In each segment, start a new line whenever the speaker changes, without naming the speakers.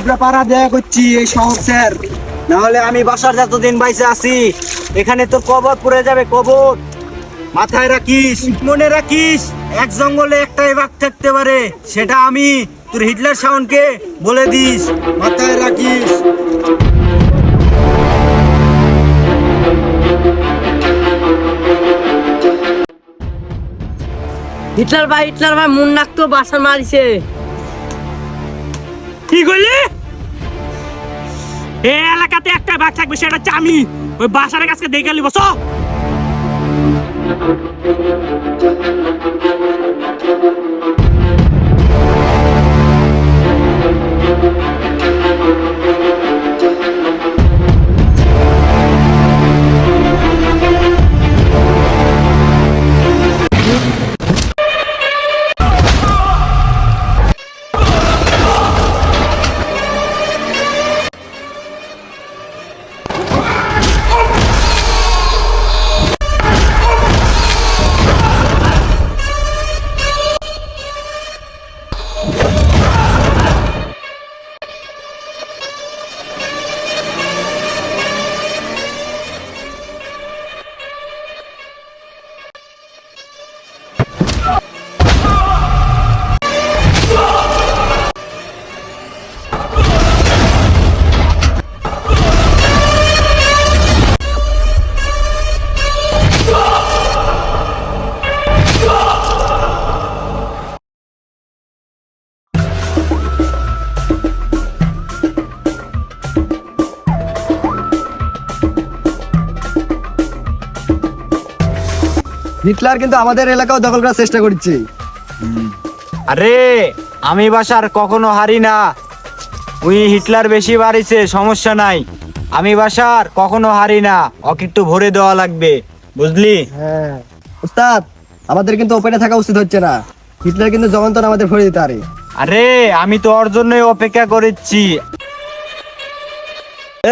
আপনার পাড়া দেয়া করছি এই শহর স্যার, না হলে আমি বাসার যতদিন বাইসে আছি এখানে তোর কবর পড়ে যাবে, কবর। মাথায় রাখিস, মনে রাখিস, এক জঙ্গলে একটাই বাঘ থাকতে পারে, সেটা আমি। তোর হিটলার শাওনকে বলে দিস, মাথায় রাখিস।
হিটলার ভাই মন রাখতো বাসা মারিছে।
কি করলি? এই এলাকাতে একটা বাঘ থাকবে, সেটা হচ্ছে আমি। ওই বাসার কাছে দেখে নিব।
হিটলার কিন্তু আমাদের এলাকাও দখল করার চেষ্টা করছে।
আরে আমি বাসার কখনো হারি না। ওই হিটলার বেশি বাড়িছে, সমস্যা নাই। আমি বাসার কখনো হারি না, ওকে একটু ভরে দেওয়া লাগবে, বুঝলি?
হ্যাঁ উস্তাদ, আমাদের কিন্তু ওপেনে থাকা উচিত হচ্ছে না। হিটলার কিন্তু জগন্তর আমাদের ভরে দিতে পারে।
আরে আমি তো ওর জন্যই অপেক্ষা করেছি।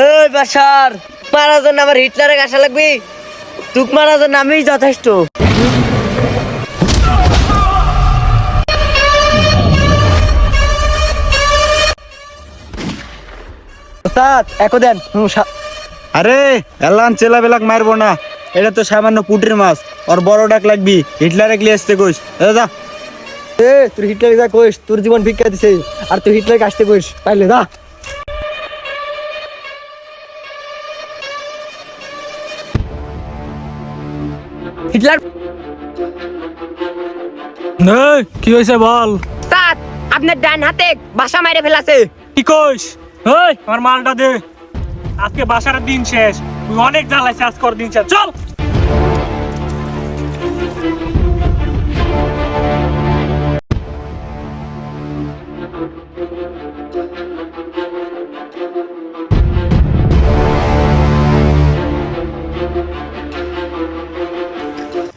এই বাসার মারার জন্য আমার হিটলারের আশা লাগবে? তুক মারার জন্য আমি যথেষ্ট।
উস্তাদ একো দেন।
আরে এলান চেলা বেলাক মারবো না, এটা তো সামান্য পুটির মাছ। ওর বড় ডাক লাগবি, হিটলারে গিয়ে আসতে কইস। দাদা
এ তোর হিটলার যা কইস, তোর জীবন ভিক্ষা দিছে, আর তুই হিটলারকে আসতে কইস, তাইলে দা।
হিটলার
কি হয়েছে বল।
উস্তাদ, আপনার ডান হাতে বাসা মাইরে ফেলাছে।
কি কইস? এই আমার মালটা দে, আজকে বাসার দিন শেষ। তুই অনেক জ্বালাইছে, আজকে ওর দিন শেষ। চল।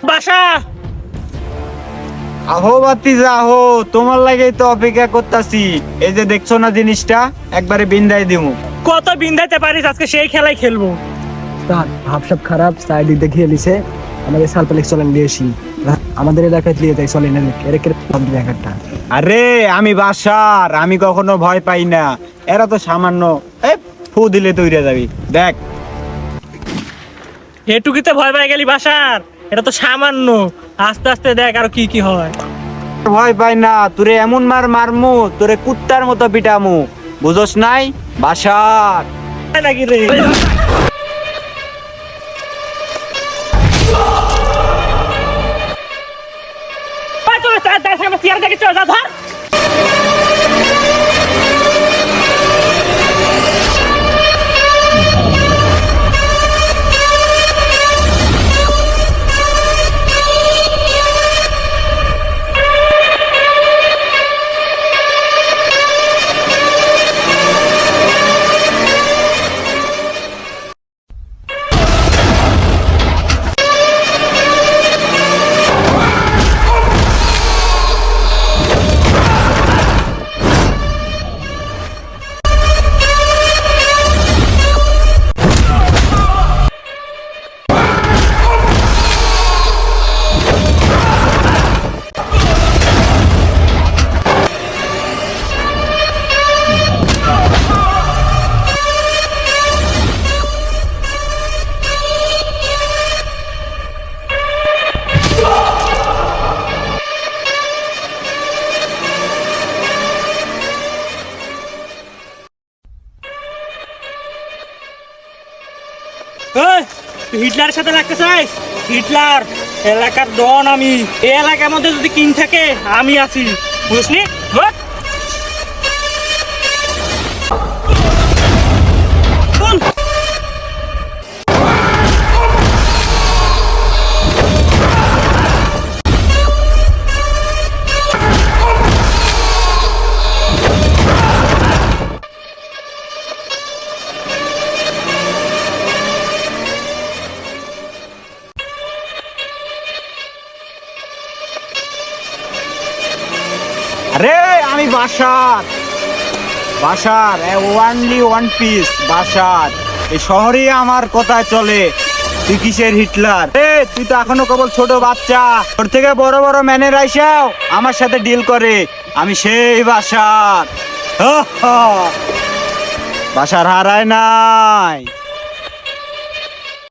বাসা
আহো বাতিজা আহো, তোমার লাগেই তো অপেক্ষা করতাছি। এই যে দেখছো না জিনিসটা, একবারে বিন্দাই দিমু।
কত বিন্দাইতে পারিস, আজকে সেই খেলাই খেলবো।
উস্তাদ ভাবসাব খারাপ, সাইড দেখিয়ে লিছে। আমাদের সালপালেক চলেন দিয়েছি, আমাদের এলাকায় লিয়ে যাই, চলেন এর একটা।
আরে আমি বাসার, আমি কখনো ভয় পাই না। এরা তো সামান্য, ফু দিলে তৈরি যাবি। দেখ
এটুকিতে ভয় পেয়ে গেলি বাসার? এটা তো সামান্য, আস্তে আস্তে দেখ আরো কি কি হয়।
ভয় পাই না, তোরে এমন মার মারমু, তোরে কুত্তার মতো পিটামু, বুঝোস নাই বাসার?
তাই নাকি রে? চেয়ার দেখে চল, যা ধর। হিটলারের সাথে লাগতে চাইস? হিটলার এলাকার ডন আমি। এই এলাকার মধ্যে যদি কিং থাকে আমি আছি, বুঝলি? হট! বল।
আরে আমি বাসার বাসার ওয়ানলি ওয়ান পিস বাসার। এই শহরে আমার কথা চলে। তুই কিসের হিটলার? তুই তো এখনো কেবল ছোট বাচ্চা। তোর থেকে বড় বড় ম্যানের আইসাও আমার সাথে ডিল করে। আমি সেই বাসার। বাসার হারায় নাই।